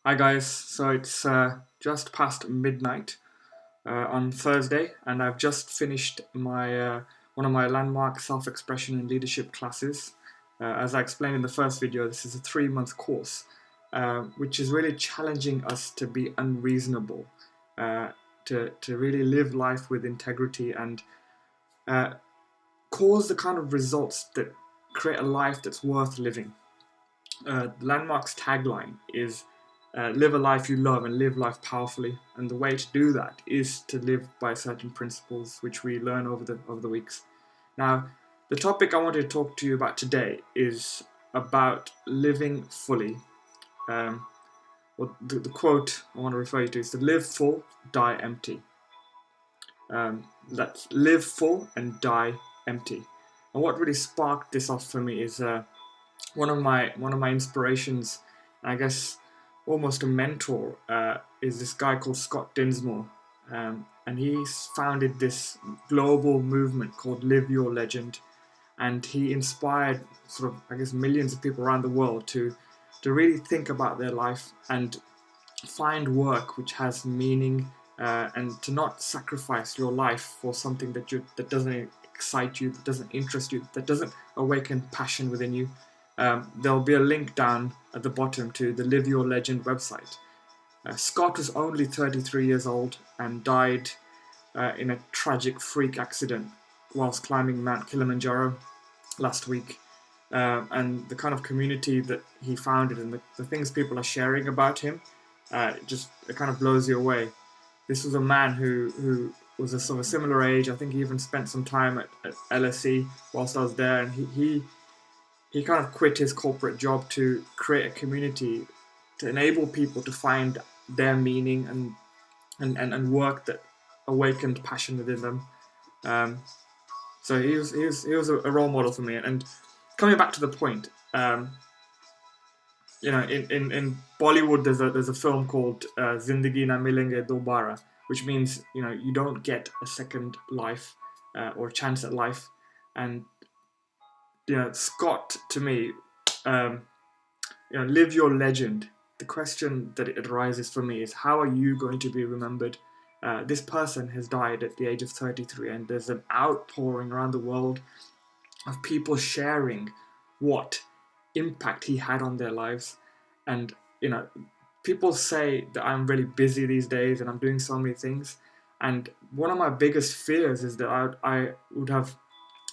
Hi guys, so it's just past midnight on Thursday, and I've just finished my one of my landmark self-expression and leadership classes. As I explained in the first video, this is a 3-month course, which is really challenging us to be unreasonable, uh, to really live life with integrity and uh, cause the kind of results that create a life that's worth living. Landmark's tagline is live a life you love and live life powerfully. And the way to do that is to live by certain principles which we learn over the weeks. Now, the topic I wanted to talk to you about today is about living fully. Um, the quote I want to refer you to is to live full, die empty. Let's live full and die empty. And what really sparked this off for me is one of my inspirations, I guess almost a mentor, is this guy called Scott Dinsmore, and he's founded this global movement called Live Your Legend, and he inspired sort of, I guess, millions of people around the world to really think about their life and find work which has meaning, and to not sacrifice your life for something that doesn't excite you, that doesn't interest you, that doesn't awaken passion within you. There'll be a link down at the bottom to the Live Your Legend website. Scott was only 33 years old and died in a tragic freak accident whilst climbing Mount Kilimanjaro last week. And the kind of community that he founded and the things people are sharing about him, it kind of blows you away. This was a man who was a sort of a similar age. I think he even spent some time at LSE whilst I was there, and he kind of quit his corporate job to create a community to enable people to find their meaning and work that awakened passion within them. Um, so he was a role model for me. And coming back to the point, in Bollywood, there's a film called Zindagi Na Milenge Dobara, which means you don't get a second life, or chance at life. And Scott, to me, um, live your legend. The question that it arises for me is, how are you going to be remembered? This person has died at the age of 33, and there's an outpouring around the world of people sharing what impact he had on their lives. And people say that I'm really busy these days and I'm doing so many things. And one of my biggest fears is that I would have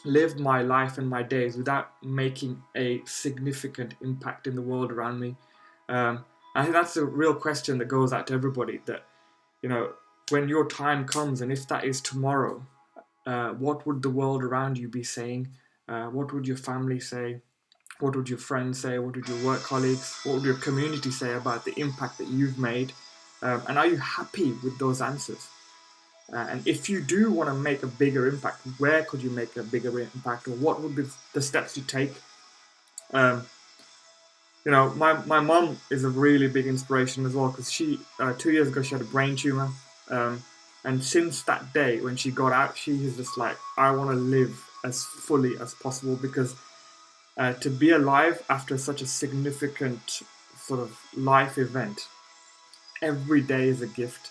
lived my life and my days without making a significant impact in the world around me. I think that's a real question that goes out to everybody. That when your time comes, and if that is tomorrow, what would the world around you be saying? What would your family say? What would your friends say? What would your work colleagues? What would your community say about the impact that you've made? And are you happy with those answers? And if you do want to make a bigger impact, where could you make a bigger impact, or what would be the steps you take? Um, my mom is a really big inspiration as well, because she 2 years ago she had a brain tumor, um, and since that day when she got out, she is just like, I want to live as fully as possible, because to be alive after such a significant sort of life event, every day is a gift.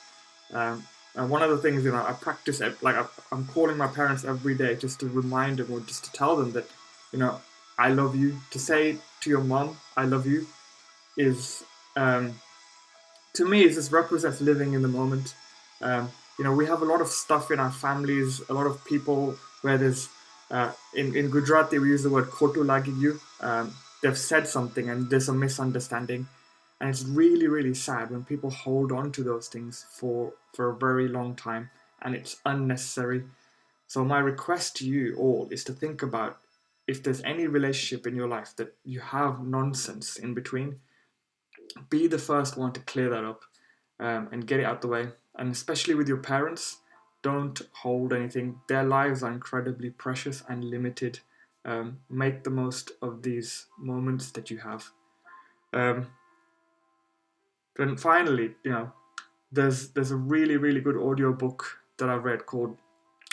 And one of the things, I practice, like I'm calling my parents every day just to remind them, or just to tell them that, I love you. To say to your mom, I love you, is, to me, it just represents living in the moment. We have a lot of stuff in our families, a lot of people where there's, in Gujarati, we use the word kotu lagiyu. They've said something and there's a misunderstanding. And it's really, really sad when people hold on to those things for a very long time, and it's unnecessary. So my request to you all is to think about, if there's any relationship in your life that you have nonsense in between, be the first one to clear that up, and get it out the way. And especially with your parents, don't hold anything. Their lives are incredibly precious and limited. Make the most of these moments that you have. Um, then finally, there's a really, really good audio book that I've read or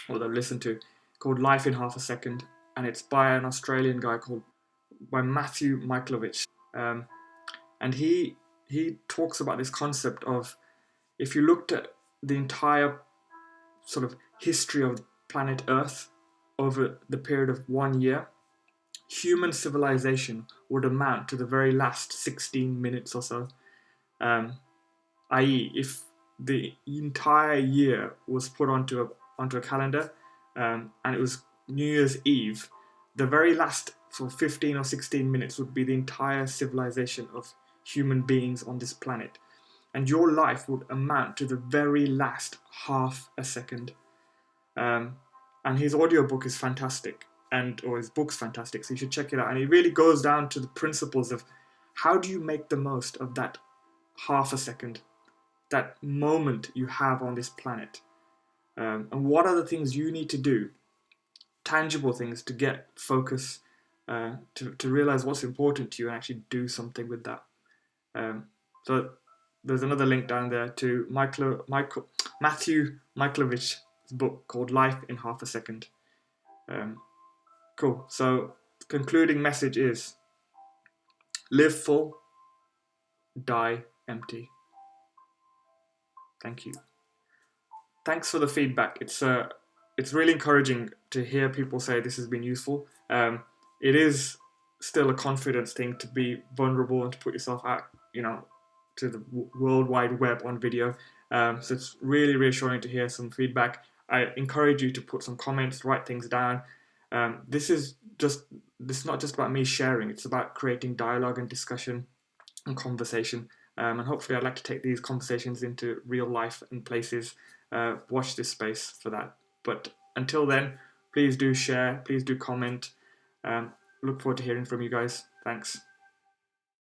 that I've listened to, called Life in Half a Second, and it's by an Australian guy by Matthew Michaelovich. Um, and he talks about this concept of, if you looked at the entire sort of history of planet Earth over the period of 1 year, human civilization would amount to the very last 16 minutes or so. I.e., if the entire year was put onto a calendar, and it was New Year's Eve, the very last for 15 or 16 minutes would be the entire civilization of human beings on this planet. And your life would amount to the very last half a second. And his audiobook is fantastic, or his book's fantastic, so you should check it out. And it really goes down to the principles of how do you make the most of that half a second, that moment you have on this planet, and what are the things you need to do, tangible things, to get focus, to realize what's important to you and actually do something with that. So there's another link down there to Matthew Michaelovich's book called Life in Half a Second. Cool. So the concluding message is, live full, die empty. Thank you. Thanks for the feedback. It's really encouraging to hear people say this has been useful. It is still a confidence thing to be vulnerable and to put yourself out, to the World Wide Web on video. So it's really reassuring to hear some feedback. I encourage you to put some comments, write things down. This is not just about me sharing. It's about creating dialogue and discussion and conversation. And hopefully I'd like to take these conversations into real life and places. Watch this space for that. But until then, please do share, please do comment. Look forward to hearing from you guys. Thanks.